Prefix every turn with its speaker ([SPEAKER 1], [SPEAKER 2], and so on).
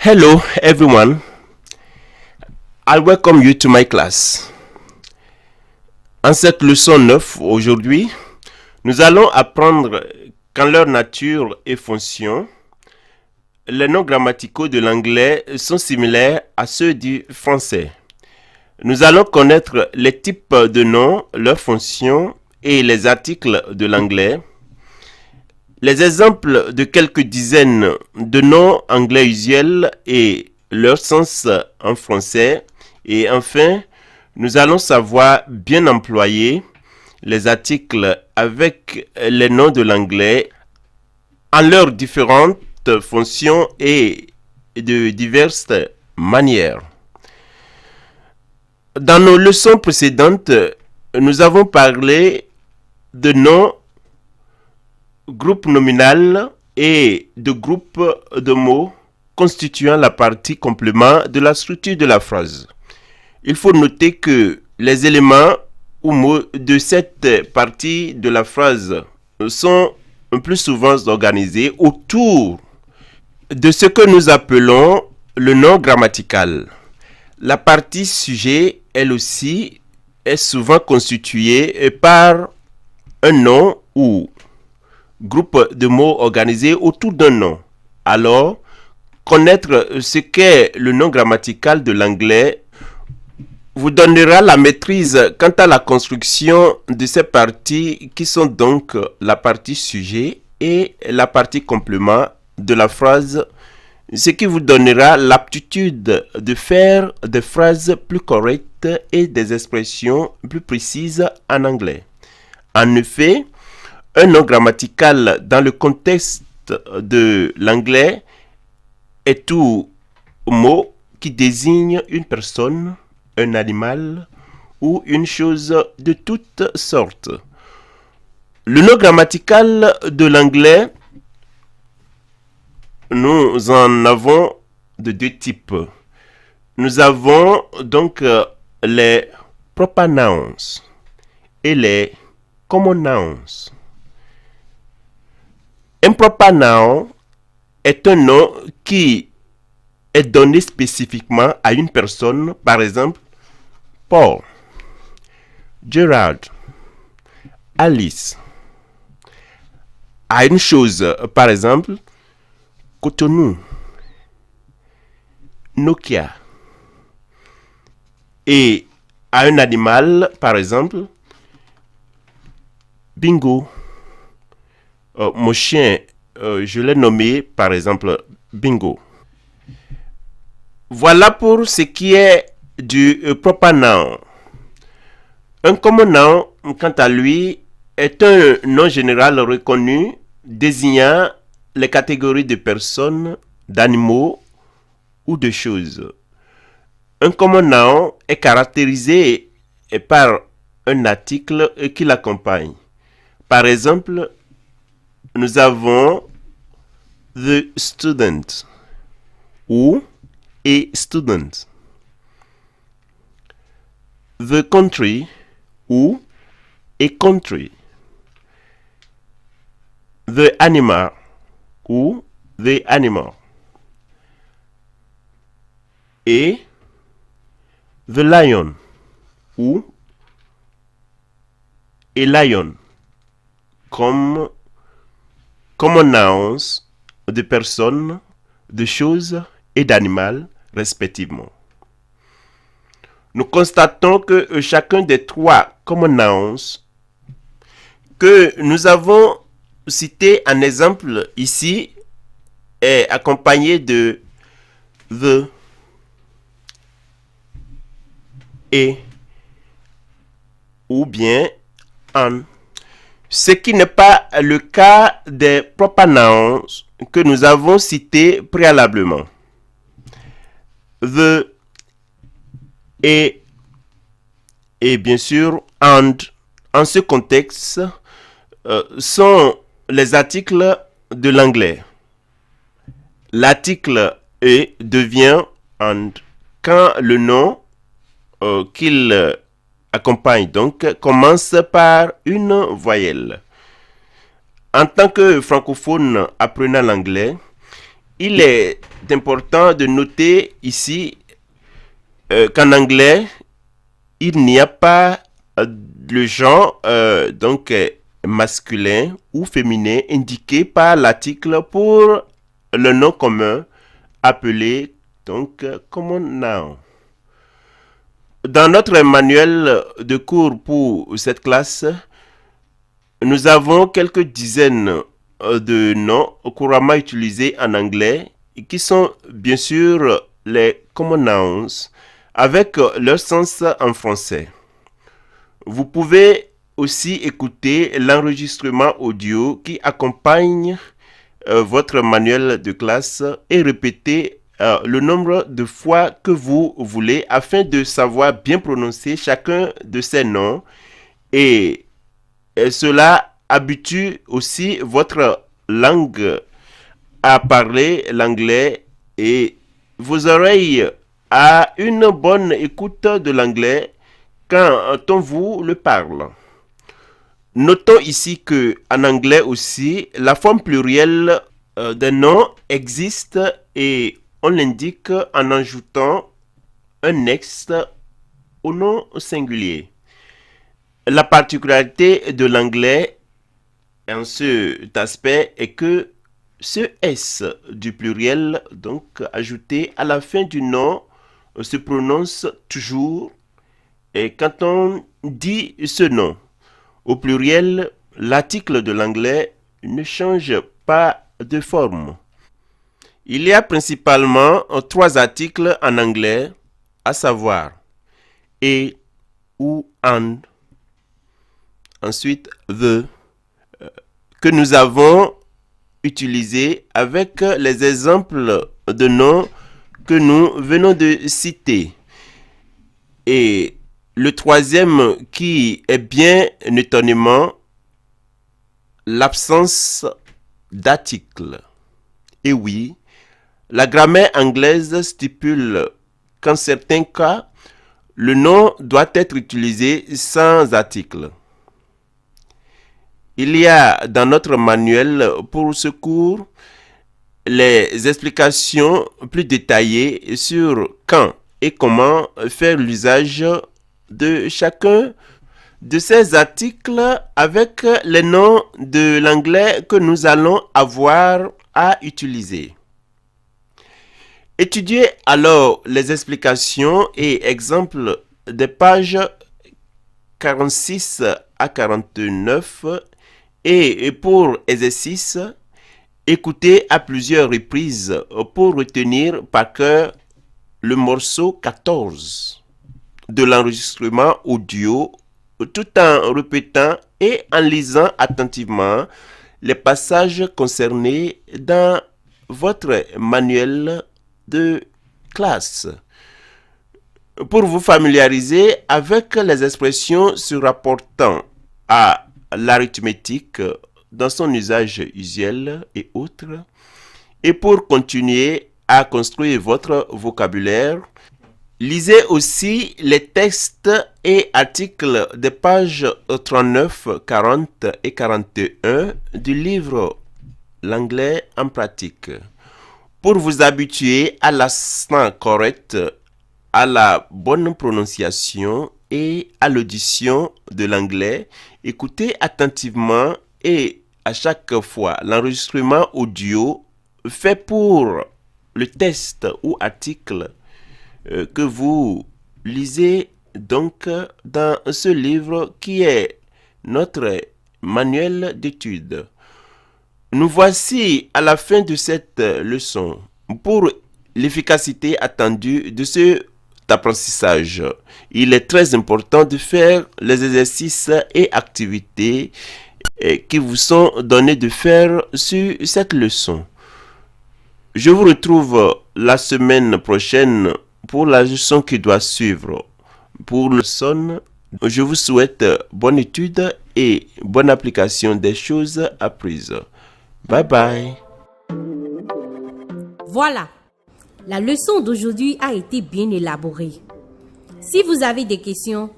[SPEAKER 1] Hello everyone, I'll welcome you to my class. En cette leçon 9 aujourd'hui, nous allons apprendre qu'en leur nature et fonction, les noms grammaticaux de l'anglais sont similaires à ceux du français. Nous allons connaître les types de noms, leurs fonctions et les articles de l'anglais. Les exemples de quelques dizaines de noms anglais usuels et leur sens en français. Et enfin, nous allons savoir bien employer les articles avec les noms de l'anglais en leurs différentes fonctions et de diverses manières. Dans nos leçons précédentes, nous avons parlé de noms, groupe nominal et de groupe de mots constituant la partie complément de la structure de la phrase. Il faut noter que les éléments ou mots de cette partie de la phrase sont plus souvent organisés autour de ce que nous appelons le nom grammatical. La partie sujet, elle aussi, est souvent constituée par un nom ou groupe de mots organisés autour d'un nom. Alors, connaître ce qu'est le nom grammatical de l'anglais vous donnera la maîtrise quant à la construction de ces parties qui sont donc la partie sujet et la partie complément de la phrase, ce qui vous donnera l'aptitude de faire des phrases plus correctes et des expressions plus précises en anglais. En effet, un nom grammatical dans le contexte de l'anglais est tout mot qui désigne une personne, un animal ou une chose de toutes sortes. Le nom grammatical de l'anglais, nous en avons de deux types. Nous avons donc les proper nouns et les common nouns. Un proper noun est un nom qui est donné spécifiquement à une personne, par exemple, Paul, Gerard, Alice. À une chose, par exemple, Cotonou, Nokia. Et à un animal, par exemple, Bingo. Mon chien, je l'ai nommé par exemple Bingo. Voilà pour ce qui est du proper noun. Un common noun, quant à lui, est un nom général reconnu désignant les catégories de personnes, d'animaux ou de choses. Un common noun est caractérisé par un article qui l'accompagne. Par exemple, nous avons the student ou a student, the country ou a country, the animal ou the animal, et the lion ou a lion, comme common nouns de personnes, de choses et d'animaux respectivement. Nous constatons que chacun des trois common nouns que nous avons cités en exemple ici est accompagné de the, et ou bien an. Ce qui n'est pas le cas des proper nouns que nous avons cités préalablement. The et bien sûr and en ce contexte sont les articles de l'anglais. L'article et devient and quand le nom qu'il accompagne donc commence par une voyelle. En tant que francophone apprenant l'anglais, il est important de noter ici qu'en anglais, il n'y a pas le genre masculin ou féminin indiqué par l'article pour le nom commun appelé donc common noun. Dans notre manuel de cours pour cette classe, nous avons quelques dizaines de noms couramment utilisés en anglais qui sont bien sûr les common nouns avec leur sens en français. Vous pouvez aussi écouter l'enregistrement audio qui accompagne votre manuel de classe et répéter le nombre de fois que vous voulez afin de savoir bien prononcer chacun de ces noms et cela habitue aussi votre langue à parler l'anglais et vos oreilles à une bonne écoute de l'anglais quand on vous le parle. Notons ici que en anglais aussi, la forme plurielle d'un nom existe et on l'indique en ajoutant un ex au nom singulier. La particularité de l'anglais en cet aspect est que ce S du pluriel, donc ajouté à la fin du nom, se prononce toujours et quand on dit ce nom au pluriel, l'article de l'anglais ne change pas de forme. Il y a principalement 3 articles en anglais, à savoir et ou and, ensuite the, que nous avons utilisés avec les exemples de noms que nous venons de citer. Et le troisième qui est bien étonnamment l'absence d'article. Et oui, la grammaire anglaise stipule qu'en certains cas, le nom doit être utilisé sans article. Il y a dans notre manuel pour ce cours les explications plus détaillées sur quand et comment faire l'usage de chacun de ces articles avec les noms de l'anglais que nous allons avoir à utiliser. Étudiez alors les explications et exemples des pages 46 à 49 et pour exercice, écoutez à plusieurs reprises pour retenir par cœur le morceau 14 de l'enregistrement audio tout en répétant et en lisant attentivement les passages concernés dans votre manuel de classe. Pour vous familiariser avec les expressions se rapportant à l'arithmétique dans son usage usuel et autres, et pour continuer à construire votre vocabulaire, lisez aussi les textes et articles des pages 39, 40 et 41 du livre L'anglais en pratique. Pour vous habituer à l'accent correct, à la bonne prononciation et à l'audition de l'anglais, écoutez attentivement et à chaque fois l'enregistrement audio fait pour le test ou article que vous lisez donc dans ce livre qui est notre manuel d'études. Nous voici à la fin de cette leçon. Pour l'efficacité attendue de cet apprentissage, il est très important de faire les exercices et activités qui vous sont donnés de faire sur cette leçon. Je vous retrouve la semaine prochaine pour la leçon qui doit suivre. Pour le son, je vous souhaite bonne étude et bonne application des choses apprises. Bye bye.
[SPEAKER 2] Voilà, la leçon d'aujourd'hui a été bien élaborée. Si vous avez des questions,